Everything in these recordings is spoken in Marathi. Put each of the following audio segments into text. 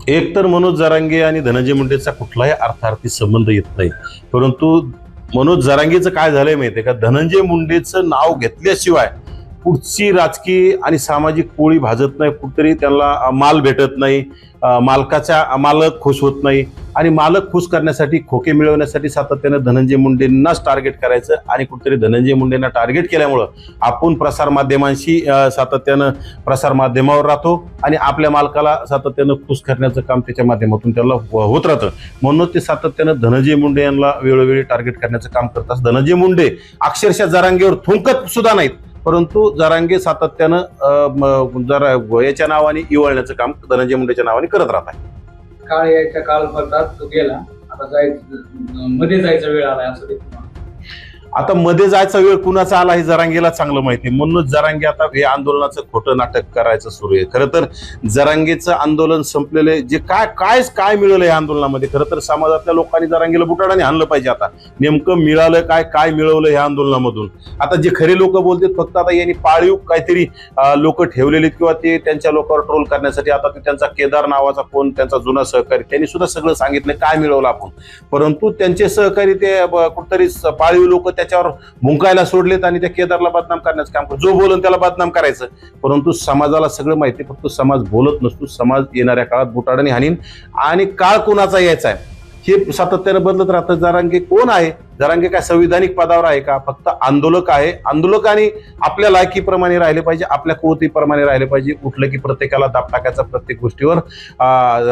एक तर मनोज जरांगे आणि धनंजय मुंडेचा कुठलाही अर्थार्थी संबंध येत नाही, परंतु मनोज जरांगेचं काय झालंय माहितीये का, धनंजय मुंडेचं नाव घेतल्याशिवाय पुढची राजकीय आणि सामाजिक पोळी भाजत नाही, कुठतरी त्यांना माल भेटत नाही, मालक खुश होत नाही आणि मालक खुश करण्यासाठी, खोके मिळवण्यासाठी सातत्यानं धनंजय मुंडेंनाच टार्गेट करायचं आणि कुठतरी धनंजय मुंडेंना टार्गेट केल्यामुळं आपण प्रसारमाध्यमांशी सातत्यानं प्रसारमाध्यमावर राहतो आणि आपल्या मालकाला सातत्यानं खुश करण्याचं काम त्याच्या माध्यमातून त्याला होत राहतं. म्हणून ते सातत्यानं धनंजय मुंडे यांना वेळोवेळी टार्गेट करण्याचं काम करतात. धनंजय मुंडे अक्षरशः जरांगेवर थुंकत सुद्धा नाहीत, परंतु जरांगे सातत्यानं जरा याच्या नावाने इवळण्याचं काम धनंजय मुंडेच्या नावाने करत राहत आहे. काळ यायच्या काळ पडतात तो गेला, आता जायचं मध्ये जायचा वेळ आलाय असं ते. आता मध्ये जायचा वेळ कुणाचा आला हे जरांगेला चांगलं माहिती, म्हणूनच जरांगे आता हे आंदोलनाचं खोटं नाटक करायचं सुरू आहे. खरं तर जरांगेचं आंदोलन संपलेलं आहे, जे काय मिळालं या आंदोलनामध्ये, खरं तर समाजातल्या लोकांनी जरांगेला बुटाडाने आणलं पाहिजे. आता नेमकं मिळालं काय मिळवलं या आंदोलनामधून. आता जे खरे लोक बोलतात फक्त आता यांनी पाळीव काहीतरी लोक ठेवलेले किंवा ते त्यांच्या लोकांवर ट्रोल करण्यासाठी, आता ते त्यांचा केदार नावाचा कोण त्यांचा जुना सहकारी त्यांनी सुद्धा सगळं सांगितलं काय मिळवलं आपण, परंतु त्यांचे सहकारी ते कुठतरी पाळीव लोक त्याच्यावर भुंकायला सोडलेत आणि त्या केदारला बदनाम करण्याचं काम करतो. जो बोलून त्याला बदनाम करायचं, परंतु समाजाला सगळं माहिती, फक्त समाज बोलत नसतो. समाज येणाऱ्या काळात बुटाडाने हाणीन आणि काळ कोणाचा यायचा आहे हे सातत्यानं बदलत राहतं. जरांगे कोण आहे? जरांगे काय संविधानिक पदावर आहे का? फक्त आंदोलक आहे. आंदोलकांनी आपल्या लायकीप्रमाणे राहिले पाहिजे, आपल्या कुवतीप्रमाणे राहिले पाहिजे. उठलं की प्रत्येकाला दाब टाकायचा, प्रत्येक गोष्टीवर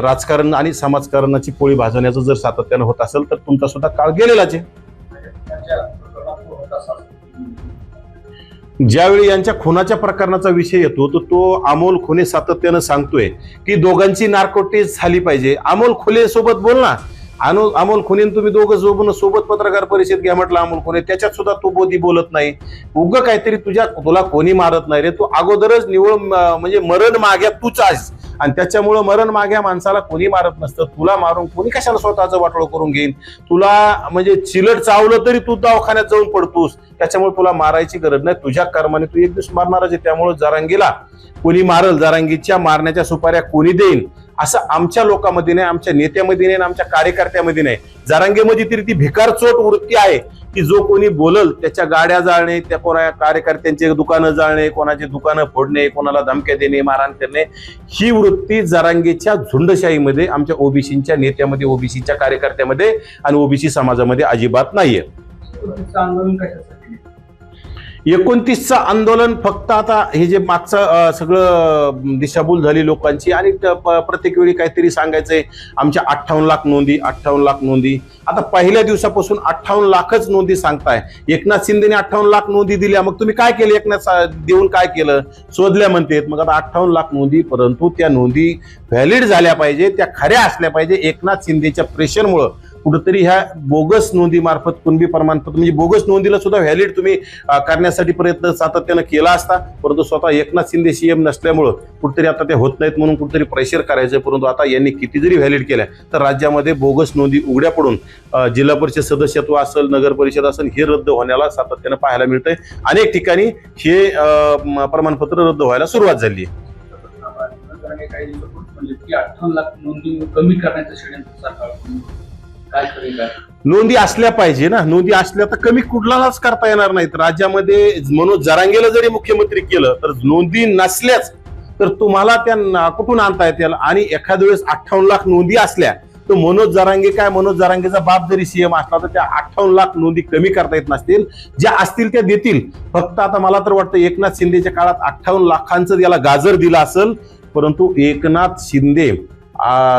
राजकारण आणि समाजकारणाची पोळी भाजवण्याचं जर सातत्यानं होत असेल तर तुमचा सुद्धा काळ गेलेलाच आहे. ज्यावेळी यांच्या खुनाच्या प्रकरणाचा विषय येतो तर तो अमोल खुले सातत्यानं सांगतोय की दोघांची नार्कोटिक्स झाली पाहिजे. अमोल खुले सोबत बोल ना. अमोल खुने तुम्ही दोघं सोबत पत्रकार परिषद घ्या म्हटलं. अमोल खुने त्याच्यात सुद्धा तू बोलत नाही. उगं काहीतरी तुला कोणी मारत नाही रे. तू अगोदरच निवळ म्हणजे मरण माग्या तूच आहेस आणि त्याच्यामुळं मरण माग्या माणसाला कोणी मारत नसतं. तुला मारून कोणी कशाला स्वतःचं वाटोळ करून घेईन. तुला म्हणजे चिलट चावलं तरी तू दवाखान्यात जाऊन पडतोस. त्याच्यामुळे तुला मारायची गरज नाही. तुझ्या कर्माने तू एक दिवस मारणारच आहे. त्यामुळे जरांगीला कोणी मारल, जरांगीच्या मारण्याच्या सुपाऱ्या कोणी देईन असं आमच्या लोकांमध्ये नाही, आमच्या नेत्यामध्ये नाही, आमच्या कार्यकर्त्यामध्ये नाही. जरांगेमध्ये तरी ती भिकारचोट वृत्ती आहे की जो कोणी बोलल त्याच्या गाड्या जाळणे, त्या कोणा कार्यकर्त्यांचे दुकानं जाळणे, कोणाचे दुकानं फोडणे, कोणाला धमक्या देणे, मारहाण करणे, ही वृत्ती जरांगेच्या झुंडशाहीमध्ये, आमच्या ओबीसीच्या नेत्यामध्ये, ओबीसीच्या कार्यकर्त्यामध्ये आणि ओबीसी समाजामध्ये अजिबात नाहीये. 29चं आंदोलन फक्त आता हे जे मागचं सगळं दिशाभूल झाली लोकांची आणि प्रत्येक वेळी काहीतरी सांगायचंय आमच्या 58 लाख नोंदी, 58 लाख नोंदी. आता पहिल्या दिवसापासून 58 लाखच नोंदी सांगताय. एकनाथ शिंदेने 58 लाख नोंदी दिल्या, मग तुम्ही काय केलं? एकनाथ देऊन काय केलं? शोधल्या म्हणतात. मग आता 58 लाख नोंदी, परंतु त्या नोंदी व्हॅलिड झाल्या पाहिजे, त्या खऱ्या असल्या पाहिजे. एकनाथ शिंदेच्या प्रेशरमुळं कुठेतरी ह्या बोगस नोंदी मार्फत कुणबी प्रमाणपत्र म्हणजे बोगस नोंदीला सुद्धा व्हॅलिड तुम्ही करण्यासाठी प्रयत्न सातत्यानं केला असता, परंतु स्वतः एकनाथ शिंदे सीएम नसल्यामुळं कुठेतरी आता ते होत नाहीत म्हणून कुठेतरी प्रेशर करायचं. परंतु आता यांनी किती जरी व्हॅलिड केल्या तर राज्यामध्ये बोगस नोंदी उघड्या पडून जिल्हा परिषद सदस्यत्व असेल, नगर परिषद असेल, हे रद्द होण्याला सातत्यानं पाहायला मिळतंय. अनेक ठिकाणी हे प्रमाणपत्र रद्द व्हायला सुरुवात झाली आहे. 58 लाख नोंदी कमी करण्याचं षडयंत्र सरकार नोंदी असल्या पाहिजे ना. नोंदी असल्या तर कमी कुठलाच करता येणार नाहीत. राज्यामध्ये मनोज जरांगेला जरी मुख्यमंत्री केलं तर नोंदी नसल्याच तर तुम्हाला त्या कुठून आणता येतील. आणि एखाद्या वेळेस 58 लाख नोंदी असल्या तर मनोज जरांगेचा बाप जरी सीएम असला तर त्या 58 लाख नोंदी कमी करता येत नसतील. ज्या असतील त्या देतील. फक्त आता मला तर वाटतं एकनाथ शिंदेच्या काळात 58 लाखांचं याला गाजर दिलं असेल, परंतु एकनाथ शिंदे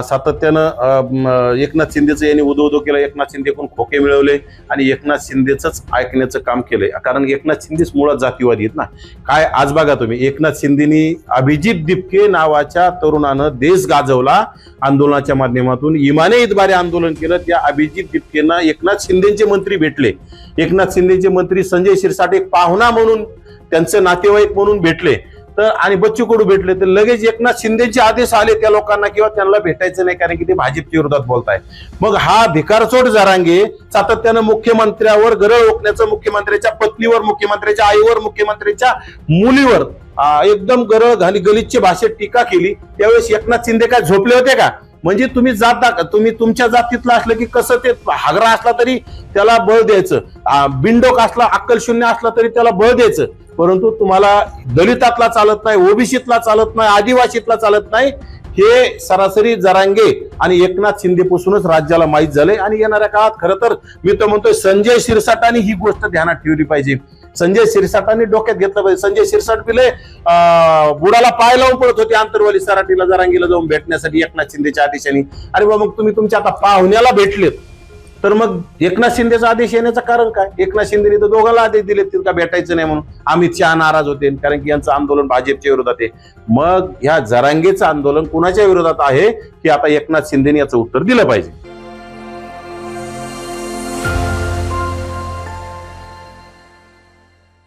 सातत्यानं एकनाथ शिंदेचं यांनी उदो केलं. एकनाथ शिंदेकडून खोके मिळवले आणि एकनाथ शिंदेच ऐकण्याचं काम केलंय. कारण एकनाथ शिंदेच मुळात जातीवादी आहेत ना. काय आज बघा तुम्ही, एकनाथ शिंदेनी अभिजित दिपके नावाच्या तरुणानं देश गाजवला आंदोलनाच्या माध्यमातून. इमाने इतबारे आंदोलन केलं. त्या अभिजित दिपकेंना एकनाथ शिंदेचे मंत्री भेटले. एकनाथ शिंदेचे मंत्री संजय शिरसाट एक पाहुणा म्हणून, त्यांचे नातेवाईक म्हणून भेटले. तर आणि बच्चू कडू भेटले तर लगेच एकनाथ शिंदेचे आदेश आले त्या लोकांना किंवा त्यांना भेटायचं नाही कारण की ते भाजपच्या विरोधात बोलताय. मग हा भिकारचोट जरांगे सातत्यानं मुख्यमंत्र्यावर गरळ ओकण्याचं, मुख्यमंत्र्याच्या पत्नीवर, मुख्यमंत्र्याच्या आईवर, मुख्यमंत्र्याच्या मुलीवर एकदम गरळ घाली गलिच्छ भाषेत टीका केली. त्यावेळेस एकनाथ शिंदे काय झोपले होते का? म्हणजे तुम्ही तुम्ही तुमच्या जातीतला असलं की कसं ते हागरा असला तरी त्याला बळ द्यायचं, बिंडोक असला अक्कलशून्य असला तरी त्याला बळ द्यायचं. परंतु तुम्हाला दलितातला चालत नाही, ओबीसीतला चालत नाही, आदिवासीतला चालत नाही. हे सरासरी जरांगे आणि एकनाथ शिंदे पासूनच राज्याला माहीत झालंय. आणि येणाऱ्या काळात खरं तर मी तर म्हणतोय संजय शिरसाटांनी ही गोष्ट ध्यानात ठेवली पाहिजे. संजय शिरसाटांनी डोक्यात घेतलं पाहिजे. संजय शिरसाट पिले बुडाला पाय लावून पडत होते आंतरवाली सराटीला जरांगीला जाऊन भेटण्यासाठी एकनाथ शिंदेच्या आदेशाने. अरे बाबा मग तुम्ही तुमच्या आता पाहुण्याला भेटलेत तर मग एकनाथ शिंदेचा आदेश येण्याचं कारण काय? एकनाथ शिंदेने तर दोघांना आदेश दिले का भेटायचं नाही म्हणून. अमित शहा नाराज होते कारण की यांचं आंदोलन भाजपच्या विरोधात आहे. मग ह्या जरांगेचं आंदोलन कुणाच्या विरोधात आहे की आता एकनाथ शिंदेने याचं उत्तर दिलं पाहिजे.